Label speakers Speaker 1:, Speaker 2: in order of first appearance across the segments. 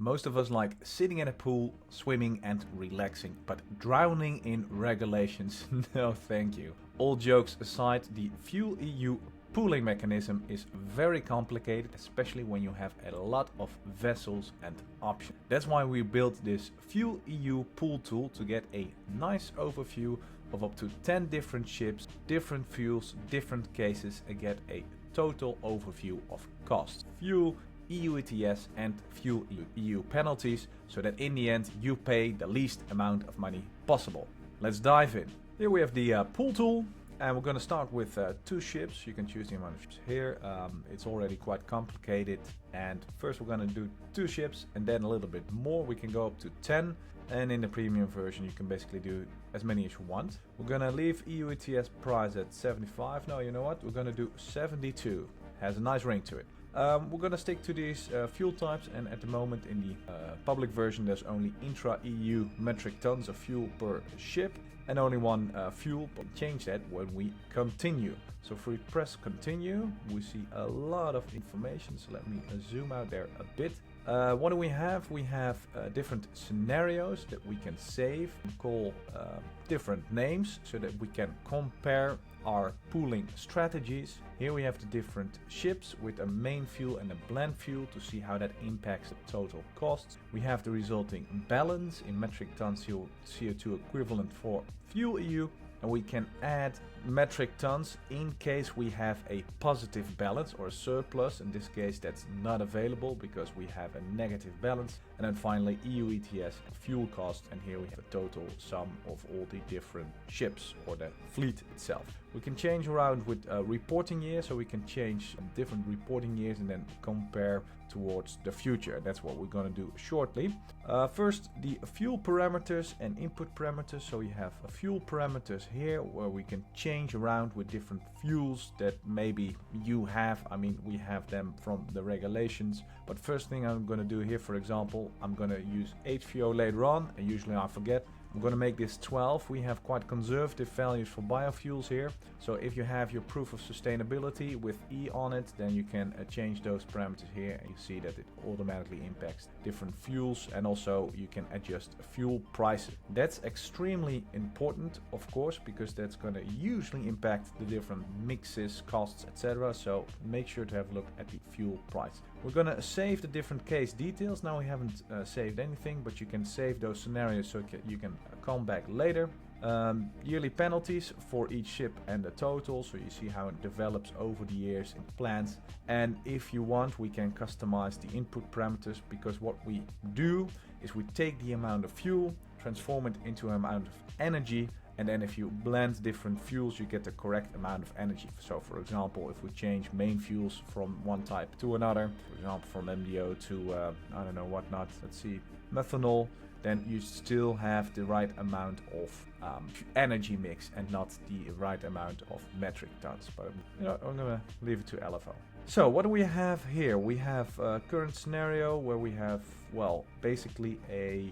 Speaker 1: Most of us like sitting in a pool, swimming and relaxing, but drowning in regulations, no thank you. All jokes aside, the FuelEU pooling mechanism is very complicated, especially when you have a lot of vessels and options. That's why we built this FuelEU Pool Tool to get a nice overview of up to 10 different ships, different fuels, different cases, and get a total overview of costs, fuel, EU ETS and fuel EU penalties, so that in the end you pay the least amount of money possible. Let's dive in. Here we have the pool tool, and we're going to start with 2 ships. You can choose the amount of ships here. It's already quite complicated, and first we're going to do 2 ships and then a little bit more. We can go up to 10, and in the premium version you can basically do as many as you want. We're going to leave EU ETS price at 75. No, you know what? We're going to do 72. Has a nice ring to it. We're going to stick to these fuel types, and at the moment in the public version there's only intra-EU metric tons of fuel per ship and only one fuel. But change that when we continue. So if we press continue, we see a lot of information, so let me zoom out there a bit. What do we have? We have different scenarios that we can save and call different names so that we can compare our pooling strategies. Here we have the different ships with a main fuel and a blend fuel to see how that impacts the total costs. We have the resulting balance in metric tons CO2 equivalent for FuelEU, and we can add metric tons in case we have a positive balance or a surplus. In this case that's not available because we have a negative balance. And then finally EU ETS fuel cost, and here we have a total sum of all the different ships or the fleet itself. We can change around with reporting years, so we can change different reporting years and then compare towards the future. That's what we're going to do shortly. First, the fuel parameters and input parameters. So we have fuel parameters here where we can change around with different fuels that maybe you have. I mean, we have them from the regulations. But first thing I'm going to do here, for example, I'm going to use HVO later on, and usually I forget. I'm going to make this 12. We have quite conservative values for biofuels here. So if you have your proof of sustainability with E on it, then you can change those parameters here, and you see that it automatically impacts different fuels, and also you can adjust fuel prices. That's extremely important, of course, because that's going to usually impact the different mixes, costs, etc. So make sure to have a look at the fuel price. We're going to save the different case details. Now we haven't saved anything, but you can save those scenarios so you can come back later. Yearly penalties for each ship and the total, so you see how it develops over the years in plans. And if you want, we can customize the input parameters, because what we do is we take the amount of fuel, transform it into an amount of energy, and then if you blend different fuels you get the correct amount of energy. So for example, if we change main fuels from one type to another, for example from MDO to I don't know what not, let's see, methanol, then you still have the right amount of energy mix and not the right amount of metric tons. But you know, I'm gonna leave it to LFO. So what do we have here? We have a current scenario where we have, well, basically a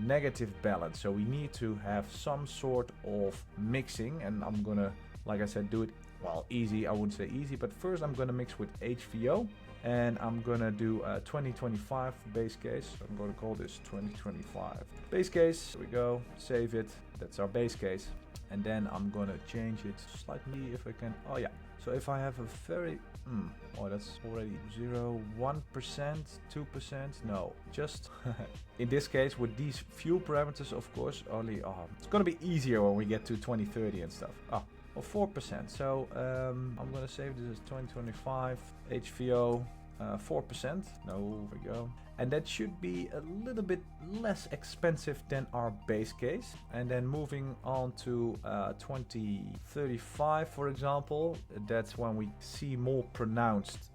Speaker 1: negative balance. So we need to have some sort of mixing, and I'm gonna, like I said, do it, well, easy. I wouldn't say easy, but first I'm gonna mix with HVO. And I'm gonna do a 2025 base case. So I'm gonna call this 2025 base case. Here we go, save it. That's our base case. And then I'm gonna change it slightly if I can. Oh yeah. So if I have a very, oh, that's already 0, 1%, 2%. No, just in this case with these fuel parameters, of course, only, it's gonna be easier when we get to 2030 and stuff. Or 4%. So I'm gonna save this as 2025 HVO 4%. No, there we go. And that should be a little bit less expensive than our base case. And then moving on to 2035, for example, that's when we see more pronounced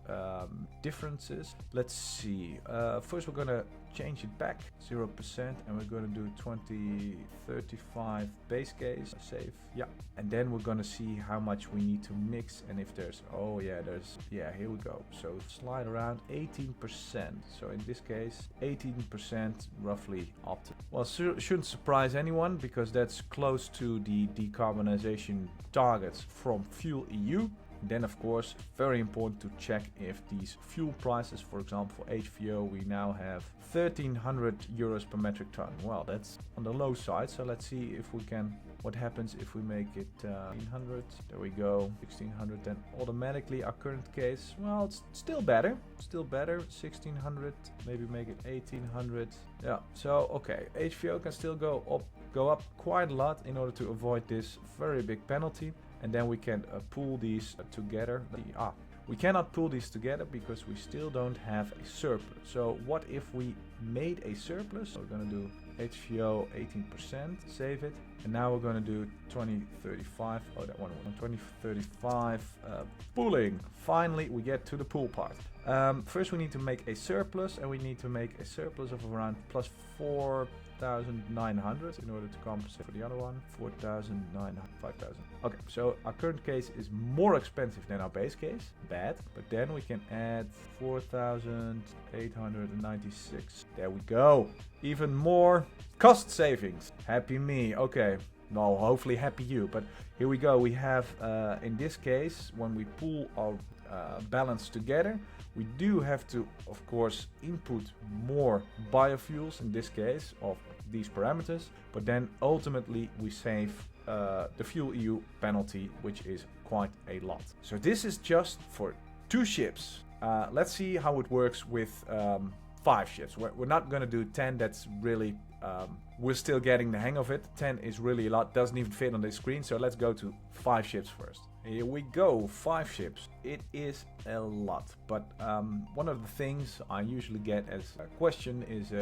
Speaker 1: differences. Let's see. First we're gonna change it back 0%, and we're going to do 2035 base case, save, yeah, and then we're going to see how much we need to mix, and if there's, oh yeah, there's, yeah, here we go. So slide around 18%. So in this case 18% roughly opted. Well, shouldn't surprise anyone, because that's close to the decarbonization targets from FuelEU. Then of course, very important to check if these fuel prices, for example for HVO, we now have 1300 euros per metric ton. Well, that's on the low side, so let's see if we can, what happens if we make it 1600. There we go, 1600. Then automatically our current case, well, it's still better, 1600. Maybe make it 1800. Yeah, so okay, HVO can still go up quite a lot in order to avoid this very big penalty. And then we can pool these together. We cannot pool these together because we still don't have a surplus. So what if we made a surplus? So we're going to do HVO 18%, save it. And now we're going to do 2035. Oh, that one. 2035 pooling. Finally, we get to the pool part. First, we need to make a surplus, and we need to make a surplus of around plus 4,900 in order to compensate for the other one. 4,900, 5,000. Okay, so our current case is more expensive than our base case. Bad. But then we can add 4,896. There we go. Even more cost savings. Happy me. Okay. No, hopefully happy you. But here we go. We have, in this case, when we pool our balance together, we do have to, of course, input more biofuels in this case of these parameters, but then ultimately we save the FuelEU penalty, which is quite a lot. So this is just for 2 ships. Let's see how it works with 5 ships. We're not going to do 10. That's really, we're still getting the hang of it. 10 is really a lot, doesn't even fit on the screen. So let's go to 5 ships first. Here we go, 5 ships. It is a lot, but one of the things I usually get as a question is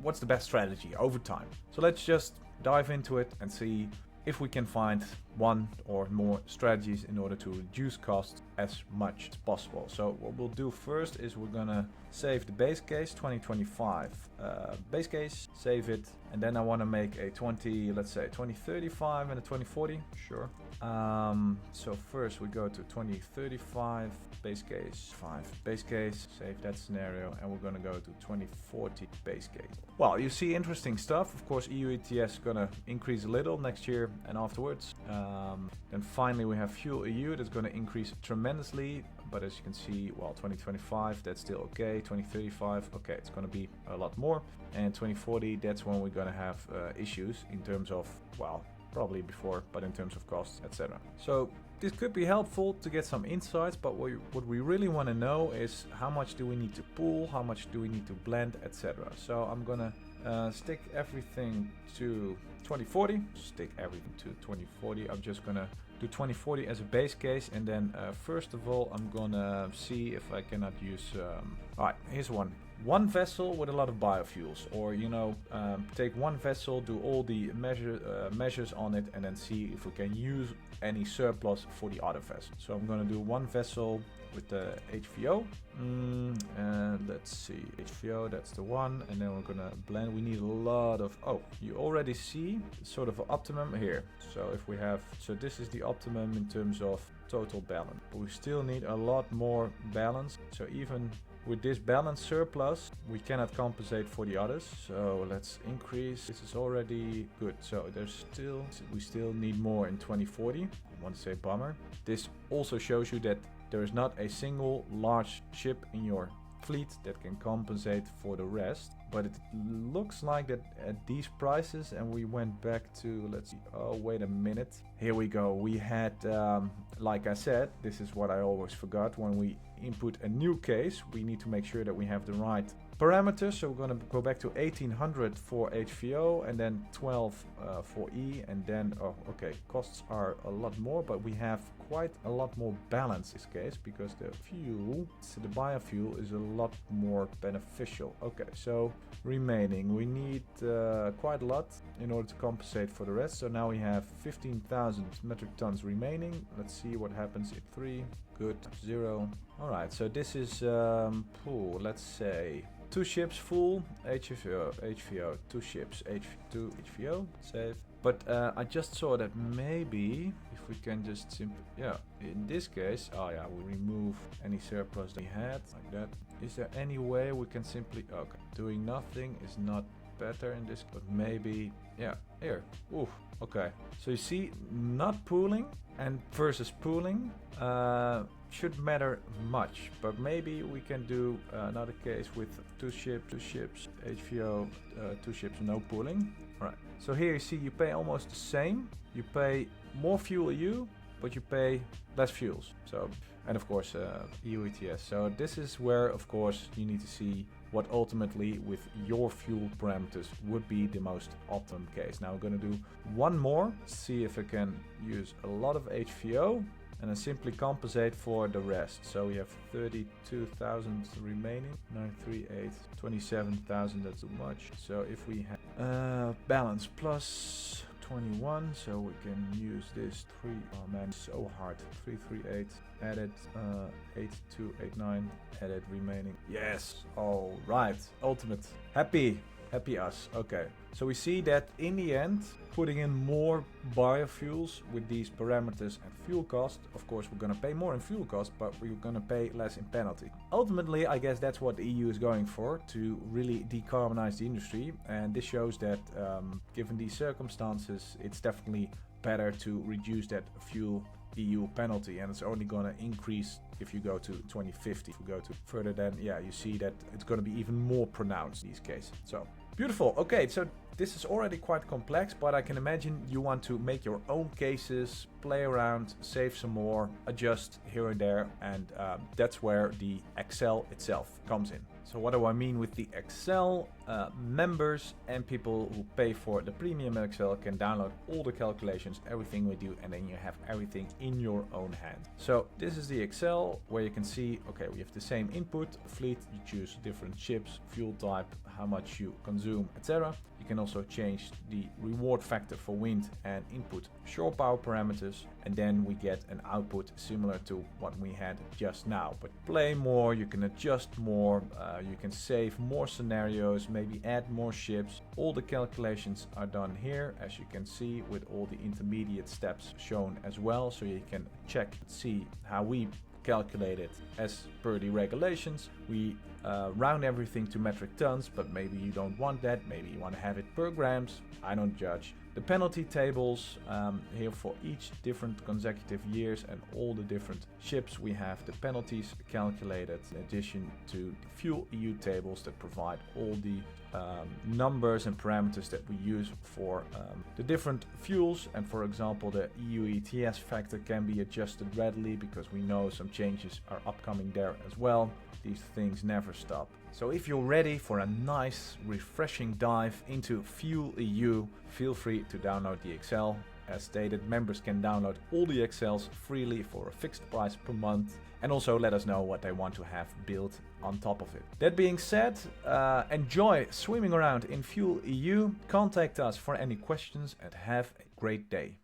Speaker 1: what's the best strategy over time? So let's just dive into it and see if we can find one or more strategies in order to reduce costs as much as possible. So what we'll do first is we're gonna save the base case 2025 base case, save it, and then I want to make a 2035 and a 2040. Sure. So first we go to 2035 base case, 5 base case, save that scenario, and we're gonna go to 2040 base case. Well, you see interesting stuff. Of course, EU ETS is gonna increase a little next year and afterwards. Then finally we have FuelEU that's gonna increase tremendously. But as you can see, well, 2025, that's still okay. 2035, okay, it's going to be a lot more. And 2040, that's when we're going to have issues in terms of, well, probably before, but in terms of costs, etc. So this could be helpful to get some insights, but what we really want to know is how much do we need to pool, how much do we need to blend, etc. So I'm going to stick everything to 2040. Stick everything to 2040. I'm just going to do 2040 as a base case, and then first of all I'm gonna see if I cannot use alright, here's one vessel with a lot of biofuels, or take one vessel, do all the measures on it, and then see if we can use any surplus for the other vessel. So I'm gonna do one vessel with the HVO, and let's see, HVO, that's the one, and then we're gonna blend. We need a lot of, you already see sort of an optimum here. So if we have, so this is the optimum in terms of total balance, but we still need a lot more balance. So even with this balance surplus, we cannot compensate for the others. So let's increase. This is already good. So we still need more in 2040. I want to say bummer. This also shows you that there is not a single large ship in your fleet that can compensate for the rest. But it looks like that at these prices, and we went back to, let's see, oh, wait a minute. Here we go. We had, like I said, this is what I always forgot. When we input a new case, we need to make sure that we have the right parameters. So we're going to go back to 1800 for HVO, and then 12 for E, and then, okay, costs are a lot more, but we have quite a lot more balance in this case, because the fuel, so the biofuel, is a lot more beneficial. Okay, so remaining, we need quite a lot in order to compensate for the rest. So now we have 15,000 metric tons remaining. Let's see what happens in 3. Good, 0. All right, so this is let's say 2 ships full, HVO, 2 ships, H2 HVO, save. But I just saw that maybe if we can just simply, in this case, we remove any surplus we had, like that. Is there any way we can simply, doing nothing is not better in this, but maybe, yeah, here. Ooh, okay. So you see, not pooling and versus pooling should matter much, but maybe we can do another case with two ships, HVO, 2 ships, no pooling. All right. So here you see you pay almost the same. You pay more FuelEU, but you pay less fuels. So, and of course EU ETS. So this is where, of course, you need to see what ultimately with your fuel parameters would be the most optimum case. Now we're going to do one more, see if I can use a lot of HVO and then simply compensate for the rest. So we have 32,000 remaining, 938, 27,000, that's too much. So if we have balance plus 21, so we can use this 3, oh man, so hard, 338, added 8289, added remaining. Yes, all right, ultimate, happy us. Okay, so we see that in the end, putting in more biofuels with these parameters and fuel cost, of course we're gonna pay more in fuel cost, but we're gonna pay less in penalty. Ultimately, I guess that's what the EU is going for, to really decarbonize the industry, and this shows that given these circumstances, it's definitely better to reduce that FuelEU penalty, and it's only gonna increase if you go to 2050. If we go to further, then yeah, you see that it's gonna be even more pronounced in these cases. So beautiful. Okay, so this is already quite complex, but I can imagine you want to make your own cases, play around, save some more, adjust here and there, and that's where the Excel itself comes in. So what do I mean with the Excel? Members and people who pay for the premium Excel can download all the calculations, everything we do, and then you have everything in your own hand. So this is the Excel where you can see, okay, we have the same input, fleet, you choose different ships, fuel type, how much you consume, etc. You can also change the reward factor for wind and input shore power parameters, and then we get an output similar to what we had just now. But play more, you can adjust more, you can save more scenarios, maybe add more ships. All the calculations are done here, as you can see, with all the intermediate steps shown as well, so you can check, see how we calculate it as per the regulations. We round everything to metric tons, but maybe you don't want that, maybe you want to have it per grams. I don't judge. The penalty tables here for each different consecutive years and all the different ships, we have the penalties calculated in addition to the FuelEU tables that provide all the numbers and parameters that we use for the different fuels. And for example, the EU ETS factor can be adjusted readily because we know some changes are upcoming there as well. These things never stop. So if you're ready for a nice, refreshing dive into FuelEU, feel free to download the Excel. As stated, members can download all the Excels freely for a fixed price per month, and also let us know what they want to have built on top of it. That being said, enjoy swimming around in FuelEU, contact us for any questions, and have a great day.